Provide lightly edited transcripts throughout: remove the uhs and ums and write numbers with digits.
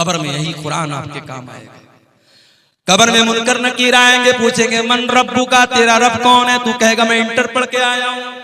कब्र में यही कुरान आपके काम आएगा। कब्र में मुनकर नकीर आएंगे, पूछेंगे मन रब्बू का, तेरा रब कौन है? तू कहेगा मैं इंटर पढ़ के आया हूं,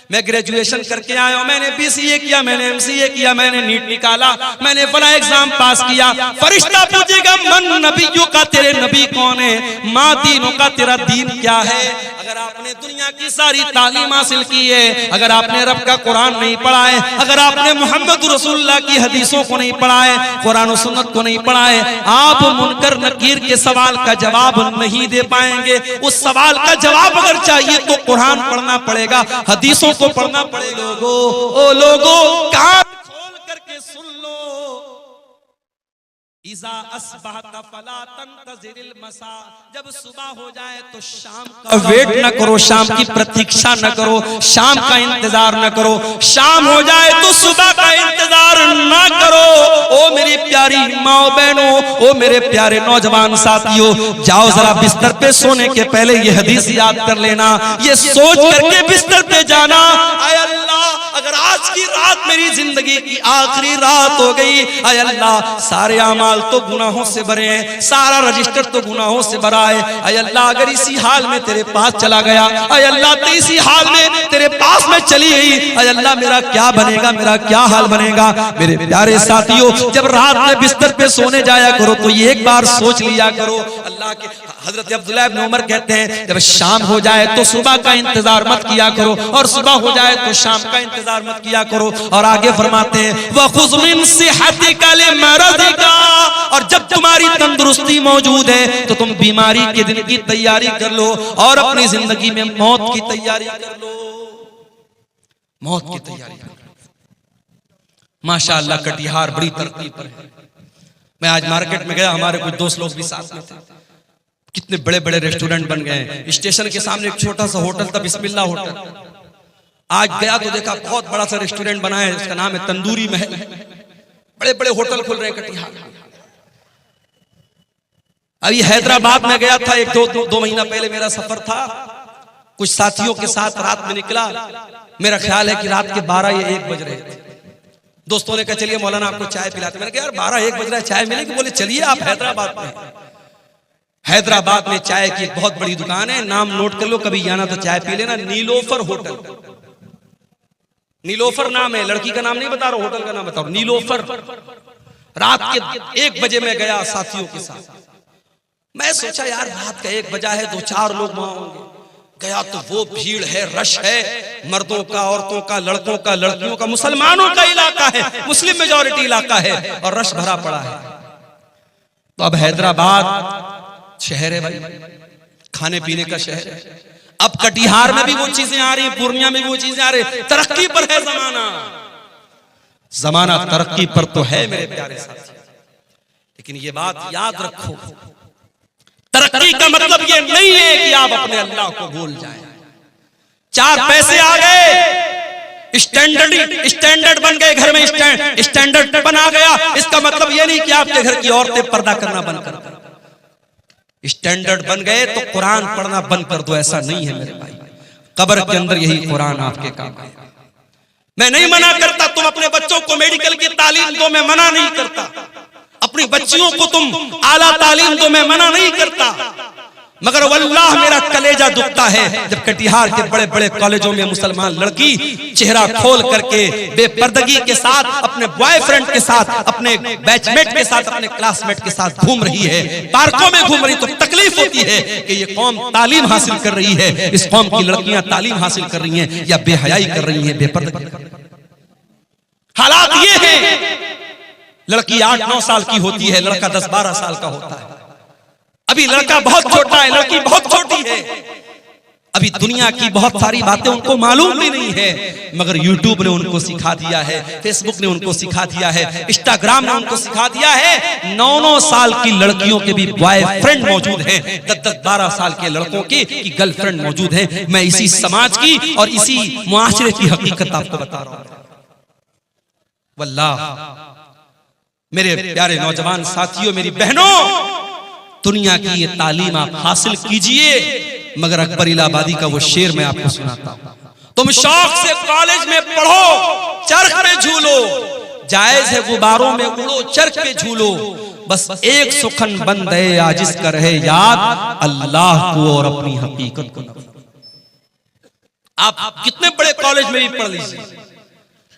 मैं ग्रेजुएशन करके आया हूं, मैंने BCA किया, मैंने MCA किया, मैंने नीट निकाला, मैंने फला एग्जाम पास किया। फरिश्ता पूछेगा मन नबियों का, तेरे नबी कौन है? माँ दीनों का, तेरा दीन क्या है? अगर आपने दुनिया की सारी तालीम हासिल की है, अगर आपने रब का कुरान नहीं पढ़ा है, अगर आपने मोहम्मद रसूलुल्लाह की हदीसों को नहीं पढ़ा है, कुरान और सुन्नत को नहीं पढ़ा है, आप मुनकर नकीर के सवाल का जवाब नहीं दे पाएंगे। उस सवाल का जवाब अगर चाहिए तो कुरान पढ़ना पड़ेगा, हदीसों को पढ़ना पड़ेगा। ओ लोगों, कान खोल करके सुन लो, इज़ा अस्बहता फला तंतज़िरिल मसा, जब सुबह हो जाए तो शाम का वेट न करो, शाम की प्रतीक्षा न करो, शाम का इंतजार न करो, शाम हो जाए तो सुबह का इंतजार न करो। ओ मेरी प्यारी माओ बहनों, ओ मेरे प्यारे नौजवान साथियों, जाओ जरा बिस्तर पे सोने के पहले ये हदीस याद कर लेना, ये सोच करके बिस्तर पे जाना, आय अल्लाह अगर आज की रात मेरी जिंदगी की आखिरी रात हो गई, आय अल्लाह सारे अमाल तो गुनाहों से भरे हैं, सारा रजिस्टर तो गुनाहों से भरा है, आय अल्लाह अगर इसी हाल में तेरे पास चला गया, आय अल्लाह तो इसी हाल में तेरे पास में चली गई, आय अल्लाह मेरा क्या बनेगा, मेरा क्या हाल बनेगा। मेरे प्यारे साथियों, जब रात में बिस्तर पे सोने जाया करो तो ये एक बार सोच लिया करो। अल्लाह के हजरत अब्दुल्लाह इब्न उमर कहते हैं, जब शाम हो जाए तो सुबह का इंतजार मत किया करो, और सुबह हो जाए तो शाम का इंतजार मत किया करो। और आगे फरमाते हैं वखुज़ मिन सिहतिका लिमरदिका, और जब तुम्हारी तंदुरुस्ती मौजूद है तो तुम बीमारी के दिन की तैयारी कर लो, और अपनी जिंदगी में मौत की तैयारी कर लो, मौत की तैयारी कर लो। माशाअल्लाह कटिहार बड़ी तरक्की पर है। मैं आज मार्केट में गया, हमारे कुछ दोस्त लोग भी साथ में थे, कितने बड़े बड़े रेस्टोरेंट बन गए हैं। स्टेशन के सामने एक छोटा सा होटल था, बिस्मिल्लाह होटल। आज गया तो देखा बहुत बड़ा सा रेस्टोरेंट बना है, उसका नाम है तंदूरी महल। बड़े बड़े होटल खुल रहे हैं कटिहार। अभी हैदराबाद में गया था, एक दो महीना पहले मेरा सफर था, कुछ साथियों के साथ रात में निकला। मेरा ख्याल है कि रात के 12 या 1 बज रहे थे। दोस्तों ने कहा चलिए मौलाना आपको चाय पिलाते। मैंने कहा यार 12-1 बज रहा है, चाय मिलेगी? बोले चलिए आप हैदराबाद में। हैदराबाद में चाय की एक बहुत बड़ी दुकान है, नाम नोट कर लो, कभी जाना तो चाय पी लेना, नीलोफर होटल। नीलोफर नाम है, लड़की का नाम नहीं बता रहा, होटल का नाम बता रहा, नीलोफर। रात के 1 बजे में गया साथियों के साथ। मैं सोचा यार रात का 1 बजा है, 2-4 लोग वहां होंगे। गया तो वो भीड़ है, रश है, मर्दों का, औरतों का, लड़कों का, लड़कियों का, मुसलमानों का इलाका है, मुस्लिम मेजॉरिटी इलाका है, और रश भरा पड़ा है। तो अब हैदराबाद शहर है भाई, खाने पीने का शहर है। अब कटिहार में भी वो चीजें आ रही, पूर्णिया में भी वो चीजें आ रही। तरक्की पर है जमाना, जमाना तरक्की पर तो है मेरे प्यारे साथी। लेकिन ये बात याद रखो, तरक्की का मतलब ये नहीं है कि आप अपने अल्लाह को भूल जाएं। 4 पैसे आ गए, स्टैंडर्ड बन गए, घर में स्टैंडर्ड बना गया, इसका मतलब ये नहीं कि आपके घर की औरतें पर्दा करना बंद कर दें। स्टैंडर्ड बन गए तो कुरान पढ़ना बंद कर दो, ऐसा नहीं है मेरे भाई। कब्र के अंदर यही कुरान आपके काम है। मैं नहीं मना करता तुम अपने बच्चों को मेडिकल की तालीम दो, मैं मना नहीं करता। अपनी बच्चियों को तुम आला तालीम दो, मैं मना नहीं करता। मगर वल्लाह मेरा कलेजा दुखता है जब कटिहार के बड़े बड़े कॉलेजों में मुसलमान लड़की चेहरा खोल करके बेपर्दगी के साथ अपने बॉयफ्रेंड के साथ, अपने बैचमेट के साथ, अपने क्लासमेट के साथ घूम रही है, पार्कों में घूम रही। तो तकलीफ होती है कि ये कौम तालीम हासिल कर रही है, इस कौम की लड़कियां तालीम हासिल कर रही हैं या बेहयाई कर रही हैं, बेपर्दगी। हालात ये है, लड़की 8-9 साल की होती है, लड़का 10-12 साल का होता है। अभी लड़का बहुत छोटा है, लड़की बहुत छोटी है। अभी दुनिया की बहुत सारी बातें उनको मालूम भी नहीं है, मगर यूट्यूब ने उनको सिखा दिया है, फेसबुक ने उनको सिखा दिया है, इंस्टाग्राम ने उनको सिखा दिया है। 9-9 साल की लड़कियों के भी बॉयफ्रेंड मौजूद हैं, 10-12 साल के लड़कों की गर्लफ्रेंड मौजूद है। मैं इसी समाज की और इसी मुआशरे की हकीकत आपको बता रहा हूं। वल्लाह मेरे प्यारे नौजवान साथियों, मेरी बहनों, दुनिया की ये तालीम आप हासिल कीजिए, मगर अकबर इलाहाबादी का वो शेर मैं आपको सुनाता हूं। तुम शौक से कॉलेज में पढ़ो, चरख में झूलो, जायज है गुबारों में उड़ो चरख पे झूलो, बस एक सुखन बंद है आजिज कर है याद अल्लाह को और अपनी हकीकत को। आप कितने बड़े कॉलेज में भी पढ़ लीजिए,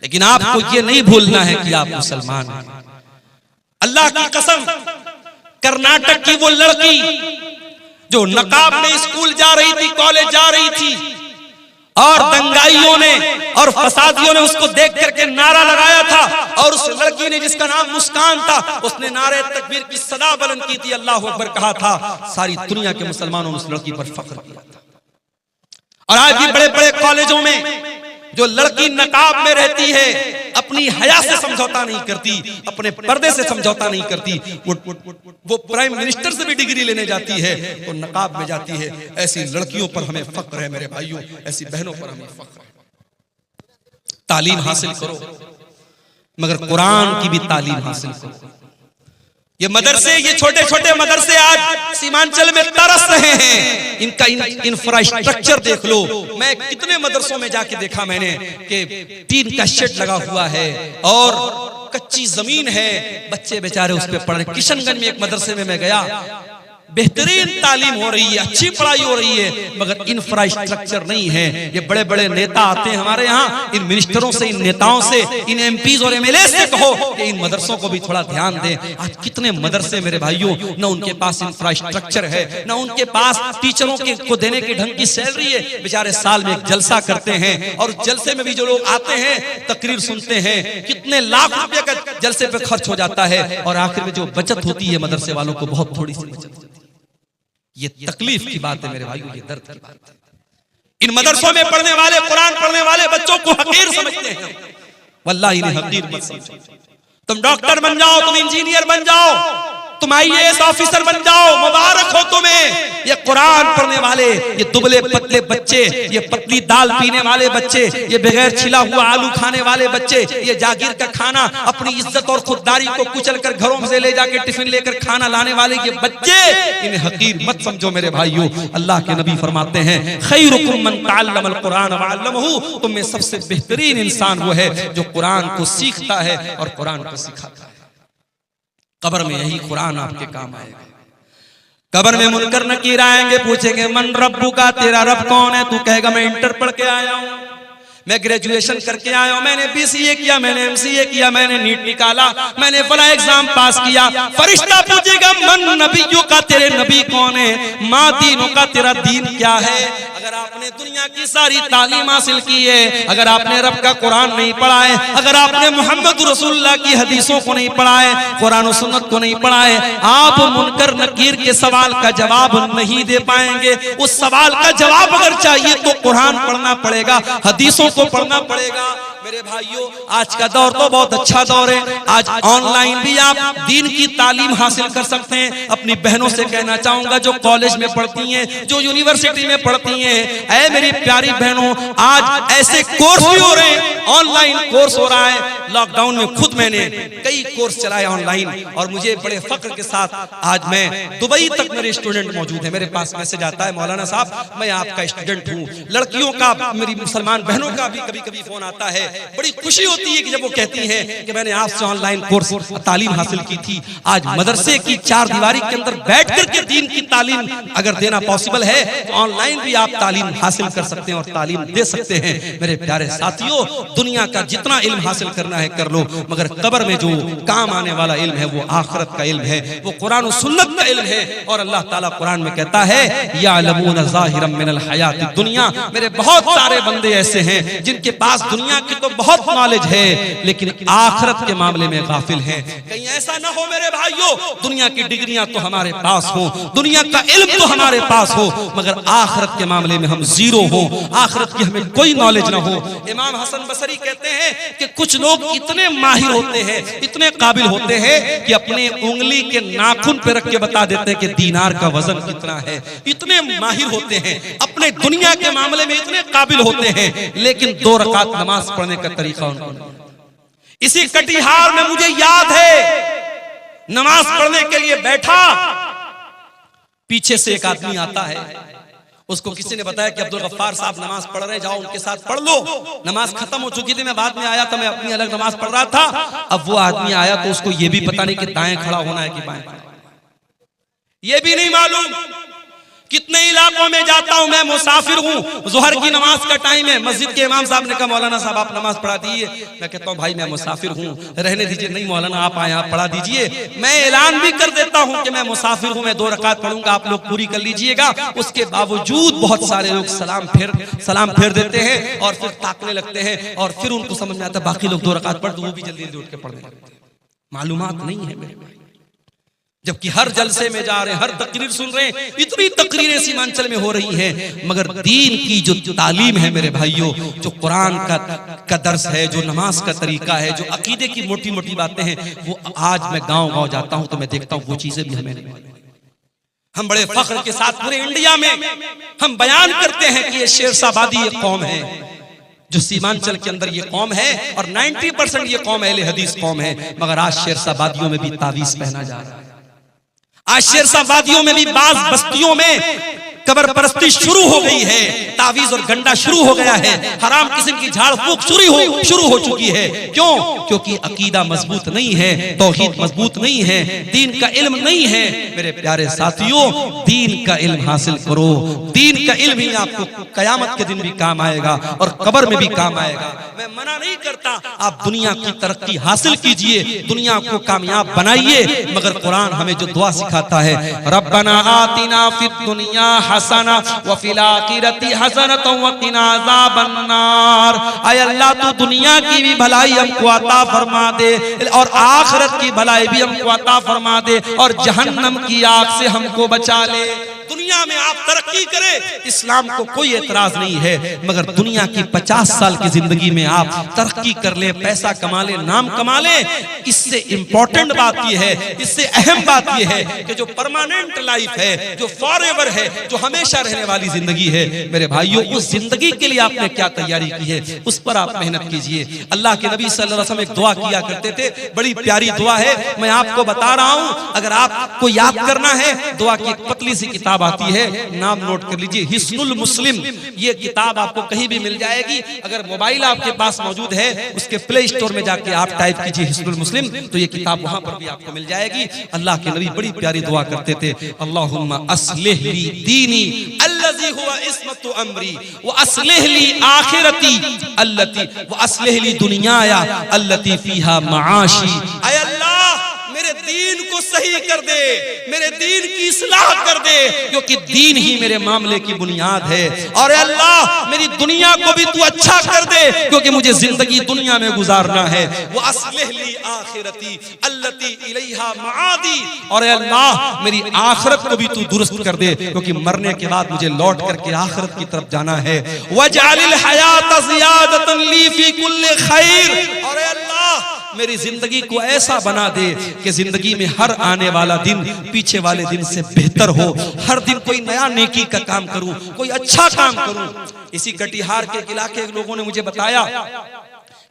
लेकिन आपको ये नहीं भूलना है कि आप मुसलमान हैं। अल्लाह की कसम, कर्नाटक की वो लड़की जो नकाब में स्कूल जा रही थी, कॉलेज जा रही थी, और दंगाइयों ने और फसादियों ने उसको देख करके नारा लगाया था, और उस लड़की ने जिसका नाम मुस्कान था, उसने नारे तकबीर की सदा बुलंद की थी, अल्लाह अकबर कहा था। सारी दुनिया के मुसलमानों ने उस लड़की पर फख्र किया था। और आज भी बड़े बड़े कॉलेजों में जो लड़की नकाब में रहती है, अपनी हया से समझौता नहीं करती, अपने पर्दे से समझौता नहीं करती, वो प्राइम मिनिस्टर से भी डिग्री लेने जाती है तो नकाब में जाती है। ऐसी लड़कियों पर हमें फख्र है मेरे भाइयों, ऐसी बहनों पर हमें फख्र है। तालीम हासिल करो, मगर कुरान की भी तालीम हासिल करो। ये मदरसे, ये छोटे छोटे मदरसे आज सीमांचल में तरस रहे हैं। इनका इंफ्रास्ट्रक्चर देख लो। मैं कितने मदरसों में जाके देखा मैंने कि टीन का शेड लगा हुआ है और कच्ची जमीन है, बच्चे बेचारे उस पे पढ़ रहे। किशनगंज में एक मदरसे में मैं गया, बेहतरीन तालीम हो रही है, अच्छी पढ़ाई हो रही है, मगर इंफ्रास्ट्रक्चर नहीं है। ये बड़े बड़े नेता आते हैं हमारे यहाँ, इन मिनिस्टरों से, इन नेताओं से, इन एमपीज और एमएलए से कहो कि इन मदरसों को भी थोड़ा ध्यान दें। आज कितने मदरसे मेरे भाइयों, न उनके पास इंफ्रास्ट्रक्चर है, न उनके पास टीचरों को देने की ढंग की सैलरी है। बेचारे साल में एक जलसा करते हैं, और जलसे में भी जो लोग आते हैं तकरीर सुनते हैं, कितने लाख रुपए का जलसे पे खर्च हो जाता है, और आखिर में जो बचत होती है मदरसे वालों को बहुत थोड़ी सी बचत होती है। ये तकलीफ की बात है मेरे भाइयों, ये दर्द की बात है। इन मदरसों में पढ़ने वाले, कुरान पढ़ने वाले बच्चों को हकीर समझते हैं। वल्लाही इन्हें हकीर मत समझो। तुम डॉक्टर बन जाओ, तुम इंजीनियर बन जाओ, तुम आईएएस ऑफिसर बन जाओ, मुबारक हो तुम्हें। ये कुरान पढ़ने वाले, ये दुबले पतले बच्चे, ये पतली दाल पीने वाले बच्चे, ये बगैर छिला हुआ आलू खाने वाले बच्चे, ये जागीर का खाना अपनी इज्जत और खुददारी को कुचल कर घरों से ले जाके टिफिन लेकर खाना लाने वाले ये बच्चे, इन्हें हकीर मत समझो मेरे भाइयों। अल्लाह के नबी फरमाते हैं, खैरुकुम मन तअल्लमल कुरान व अल्लमहु, तुम में सबसे बेहतरीन इंसान वो है जो कुरान को सीखता है और कुरान को सिखाता है। कब्र में यही कुरान आपके काम आएगा। कब्र में मुनकर नकीर आएंगे, पूछेंगे मन रब्बु का, तेरा रब कौन है? तू कहेगा मैं इंटर पढ़ के आया हूँ, मैं ग्रेजुएशन करके आया हूं, मैंने बीसीए किया, मैंने एमसीए किया, मैंने नीट निकाला, मैंने फला एग्जाम पास किया। फरिश्ता पूछेगा मन नबियों का, तेरे नबी कौन है? माँ दीनों का, तेरा दीन क्या है? अगर आपने दुनिया की सारी तालीम हासिल की है, अगर आपने रब का कुरान नहीं पढ़ा है, अगर आपने मोहम्मद रसूलुल्लाह की हदीसों को नहीं पढ़ा है, कुरान और सुन्नत को नहीं पढ़ा है, आप मुनकर नकीर के सवाल का जवाब नहीं दे पाएंगे। उस सवाल का जवाब अगर चाहिए तो कुरान पढ़ना पड़ेगा, हदीसों को पढ़ना पड़ेगा। मेरे भाइयों, आज का दौर तो बहुत अच्छा दौर है। आज ऑनलाइन भी आप दीन की तालीम हासिल कर सकते हैं। अपनी बहनों से कहना चाहूंगा जो कॉलेज में पढ़ती हैं, जो यूनिवर्सिटी में पढ़ती हैं, ऐ मेरी प्यारी बहनों, आज ऐसे कोर्स भी हो रहे हैं, ऑनलाइन कोर्स हो रहा है। लॉकडाउन में खुद मैंने कई कोर्स चलाए ऑनलाइन, और मुझे बड़े फख्र के साथ आज मैं दुबई तक मेरे स्टूडेंट मौजूद है। मेरे पास मैसेज आता है, मौलाना साहब मैं आपका स्टूडेंट हूँ। लड़कियों का, मेरी मुसलमान बहनों का भी कभी कभी फोन आता है। बड़ी खुशी होती है कि जब वो कहती हैं कि मैंने आपसे ऑनलाइन कोर्स तालीम हासिल की थी। आज मदरसे की चार दीवारी के अंदर बैठ करके दीन की तालीम अगर देना पॉसिबल है तो ऑनलाइन भी आप तालीम हासिल कर सकते हैं और तालीम दे सकते हैं। मेरे प्यारे साथियों, दुनिया का जितना इल्म हासिल करना है कर लो, मगर कब्र में जो काम आने वाला इल्म है वो आखिरत का इल्म है, वो कुरान और सुन्नत का इल्म है। और अल्लाह ताला कुरान में कहता है यालमून ज़ाहिरम मिनल हयातिद दुनिया। मेरे बहुत सारे बंदे ऐसे हैं जिनके पास दुनिया की तो बहुत नॉलेज है, लेकिन आखिरत के मामले में गाफिल हैं। कहीं ऐसा ना हो मेरे भाइयों, दुनिया की डिग्रियां तो हमारे पास हो, दुनिया का इल्म तो हमारे पास हो, मगर आखिरत के मामले में हम जीरो हो, आखिरत की हमें कोई नॉलेज ना हो। इमाम हसन बसरी कहते हैं कि कुछ लोग इतने माहिर होते हैं, इतने काबिल होते हैं कि अपने उंगली के नाखून पे रख के बता देते हैं कि दीनार का वजन कितना है। इतने माहिर होते हैं, अपने दुनिया के मामले में इतने काबिल होते हैं, लेकिन 2 रकात नमाज पढ़ने का तरीका उनको नहीं। इसी कटिहार में मुझे याद है, नमाज पढ़ने के लिए बैठा, पीछे से एक आदमी आता है, उसको किसी ने बताया कि अब्दुल गफ्फार साहब नमाज पढ़ रहे, जाओ उनके साथ पढ़ लो। नमाज खत्म हो चुकी थी, मैं बाद में आया था, मैं अपनी अलग नमाज पढ़ रहा था। अब वो आदमी आया तो उसको ये भी पता नहीं कि दाएं खड़ा होना है कि बाएं, ये भी नहीं मालूम। कितने इलाकों में जाता हूं मैं, मुसाफिर हूं, जोहर की नमाज का टाइम है, मस्जिद के इमाम साहब ने कहा मौलाना साहब आप नमाज पढ़ा दीजिए। मैं कहता हूं भाई मैं मुसाफिर हूं, रहने दीजिए। नहीं मौलाना आप आए, आप पढ़ा दीजिए। मैं ऐलान भी कर देता हूं कि मैं मुसाफिर हूं, मैं 2 रकात पढ़ूंगा, आप लोग पूरी कर लीजिएगा। उसके बावजूद बहुत सारे लोग सलाम फेर देते हैं और फिर ताकने लगते हैं, और फिर उनको समझ में आता है बाकी लोग 2 रकात पढ़, तो वो भी जल्दी जल्दी उठ के पढ़ने लगते हैं। मालूमात नहीं है मेरे भाई, जबकि हर जलसे में जा रहे हैं, हर तकरीर सुन रहे हैं, इतनी तकरीरें सीमांचल में हो रही हैं, मगर दीन की जो तालीम है मेरे भाइयों, जो कुरान का दर्स है, जो नमाज का तरीका है, जो अकीदे की मोटी मोटी बातें हैं, वो आज मैं गांव-गांव जाता हूं तो मैं देखता हूं वो चीजें भी हमें नहीं। हम बड़े फख्र के साथ पूरे इंडिया में हम बयान करते हैं कि ये शेरशाहबादी एक कौम है, जो सीमांचल के अंदर ये कौम है, और 90% ये कौम अहले हदीस कौम है। मगर आज शेरशाहबादियों में भी तावीज पहना जा रहा है। आज शेरशाहबादियों में भी बाज बस्तियों में कब्र परस्ती शुरू हो गई है, तावीज और गंडा शुरू हो गया है, हराम किस्म की झाड़ फूक शुरू हो चुकी है। क्यों? क्योंकि अकीदा मजबूत नहीं है, तौहीद मजबूत नहीं है, दीन का इल्म नहीं है। मेरे प्यारे साथियों, दीन का इल्म हासिल करो। दीन का इल्म ही आपको कयामत के दिन भी काम आएगा और कब्र में भी काम आएगा। मैं मना नहीं करता, आप दुनिया की तरक्की हासिल कीजिए, दुनिया को कामयाब बनाइए, मगर कुरान हमें जो दुआ सिखाता है, रब्बना आतिना फिद दुनिया हसना व फिल आखिरति हसनतन व क़िना अज़ाबन्नार। ऐ अल्लाह तू दुनिया की भी भलाई हमको अता फरमा दे और आखिरत की भलाई भी हमको अता फरमा दे, और जहन्नम की आग से हमको बचा ले। दुनिया में आप तरक्की करें, इस्लाम को कोई एतराज नहीं है, मगर दुनिया की 50 साल की जिंदगी में आप तरक्की कर ले, पैसा कमा ले, नाम कमा ले, इससे इंपॉर्टेंट बात यह है, इससे अहम बात यह है कि जो परमानेंट लाइफ है, जो फॉरएवर है, जो हमेशा रहने वाली जिंदगी है, मेरे भाइयों उस जिंदगी के लिए आपने क्या तैयारी की है, उस पर आप मेहनत कीजिए। अल्लाह के नबी सल्लल्लाहु अलैहि वसल्लम एक दुआ किया करते थे, बड़ी प्यारी दुआ है, मैं आपको बता रहा हूं। अगर आपको याद करना है, दुआ की एक पतली सी किताब आती है, नाम नोट कर लीजिए, हिस्नुल मुस्लिम। ये किताब आपको कहीं भी मिल जाएगी। अगर मोबाइल आपके पास मौजूद है, उसके प्ले स्टोर में जाके आप टाइप कीजिए हिस्नुल मुस्लिम, तो ये किताब वहां पर भी आपको मिल जाएगी। अल्लाह के नबी बड़ी प्यारी दुआ करते थे, अल्लाहुम्मा अस्लिह ली दीनी अल्लज़ी हुवा इस्मतु अमरी व अस्लिह ली आखिरती अल्लती व अस्लिह ली दुनियाया अल्लती फीहा माआशी। ऐ अल्लाह मेरे दीन को सही कर दे, मेरे दीन की इस्लाह कर दे, क्योंकि दीन ही मेरे मामले की बुनियाद है। और अल्लाह मेरी दुनिया को भी तू अच्छा कर दे, क्योंकि मुझे जिंदगी दुनिया में गुजारना है। वो अस्लिह ली आखिरती अल्लती इलैहा माआदी। और अल्लाह मेरी आखिरत को भी तू दुरुस्त कर दे, क्योंकि मरने के बाद मुझे लौट करके आखिरत की तरफ जाना है। वजअलिल हयात ज़ियादतन ली फी कुल्लि खैर। और अल्लाह मेरी जिंदगी को ऐसा बना दे कि जिंदगी में हर आने वाला दिन पीछे वाले दिन से बेहतर हो, हर दिन कोई नया नेकी का काम करूं, कोई अच्छा काम करूं। इसी कटिहार के इलाके के लोगों ने मुझे बताया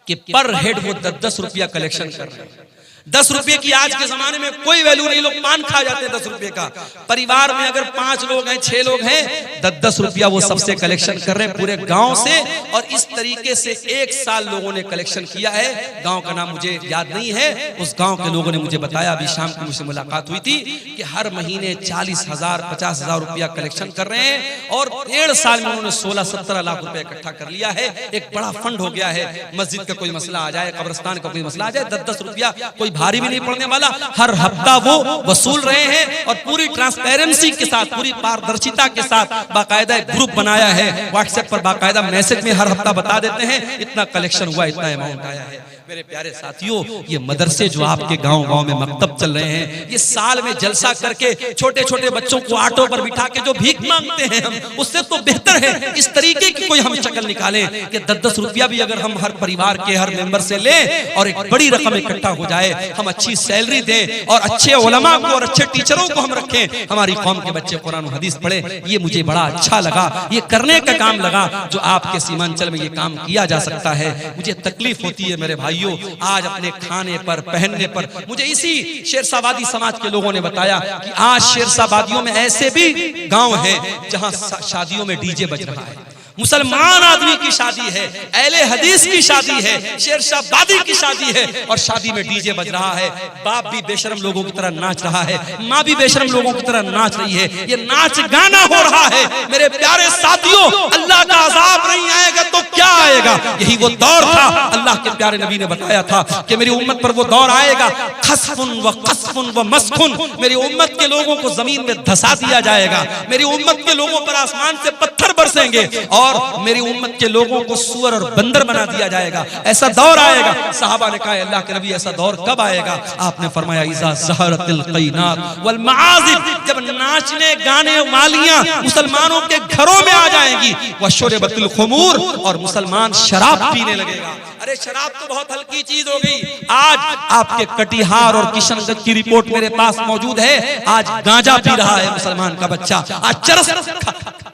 कि पर हेड वो 10-10 रुपया कलेक्शन कर रहे हैं। 10 रुपये की आज के जमाने में कोई वैल्यू नहीं, लोग पान खा जाते हैं 10 रुपये का। परिवार में अगर 5 लोग हैं, 6 लोग हैं, 10-10 रुपया वो सबसे कलेक्शन कर रहे हैं पूरे गांव से। और इस तरीके से 1 साल लोगों ने कलेक्शन किया है। गांव का नाम मुझे याद नहीं है, उस गांव के लोगों ने मुझे बताया, अभी शाम को मुझसे मुलाकात हुई थी, कि हर महीने 40,000 50,000 रुपया कलेक्शन कर रहे हैं। और 1.5 साल में उन्होंने 16-17 लाख रुपया इकट्ठा कर लिया है। एक बड़ा फंड हो गया है। मस्जिद का कोई मसला आ जाए, कब्रिस्तान का कोई मसला आ जाए, 10-10 रुपया कोई भारी भी नहीं पड़ने वाला, हर हफ्ता वो वसूल रहे हैं। और पूरी ट्रांसपेरेंसी के साथ, पूरी पारदर्शिता के साथ बाकायदा एक ग्रुप बनाया है, व्हाट्सएप पर बाकायदा मैसेज में हर हफ्ता बता देते हैं इतना कलेक्शन हुआ, इतना अमाउंट आया है। मेरे प्यारे साथियों, ये मदरसे जो आपके गांव-गांव में मकतब चल रहे हैं, ये साल में जलसा करके छोटे-छोटे बच्चों को ऑटो पर बिठा के जो भीख मांगते हैं हम, उससे तो बेहतर है इस तरीके की कोई हम शक्ल निकालें कि 10-10 रुपया भी अगर हम हर परिवार के हर मेंबर से लें और एक बड़ी रकम इकट्ठा हो जाए, हम अच्छी सैलरी दें और अच्छे उलमा को और अच्छे टीचरों को हम रखें, हमारी कौम के बच्चे कुरान और हदीस पढ़े। ये मुझे बड़ा अच्छा लगा, ये करने का काम लगा जो आपके सीमांचल में ये काम किया जा सकता है। मुझे तकलीफ होती है मेरे भाई, भाइयों, आज अपने खाने पर, पहनने पर, मुझे इसी शेरशाहबादी समाज के लोगों ने बताया कि आज शेरशाहबादियों में ऐसे भी गांव हैं जहां शादियों में डीजे बज रहा है। मुसलमान आदमी की शादी है, अहले हदीस की शादी है, शेरशाहबादी की शादी है, और शादी में डीजे बज रहा है। बाप भी बेशरम लोगों की तरह नाच रहा है, माँ भी बेशरम लोगों की तरह नाच रही है। ये नाच गाना हो रहा है। मेरे प्यारे साथियों, अल्लाह का अज़ाब नहीं आएगा तो क्या आएगा? यही वो दौर था। अल्लाह के प्यारे नबी ने बताया था कि मेरी उम्मत पर वो दौर आएगा, खस्फुन व कसफुन व मस्खुन, मेरी उम्मत के लोगों को जमीन में धसा दिया जाएगा। मेरी उम्मत के लोगों पर आसमान से पत्थर बरसेंगे और मेरी उम्मत के लोगों को सुअर और बंदर बना दिया जाएगा। ऐसा दौर आएगा। सहाबा ने कहा, अल्लाह के नबी ऐसा दौर कब आएगा? आपने फरमाया, इज़ा ज़हरतिल क़ीनात वल मआज़िफ, जब नाचने गाने वालियां मुसलमानों के घरों में आ जाएंगी, व शुरबतिल खुमूर, और मुसलमान शराब पीने लगेगा। अरे शराब तो बहुत हल्की चीज हो गई। आज आपके कटिहार और किशनगंज की रिपोर्ट मेरे पास मौजूद है। आज गांजा पी रहा है मुसलमान का बच्चा, आज चरस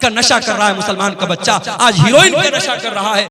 का नशा कर रहा है मुसलमान का बच्चा, आज हीरोइन का नशा कर रहा है।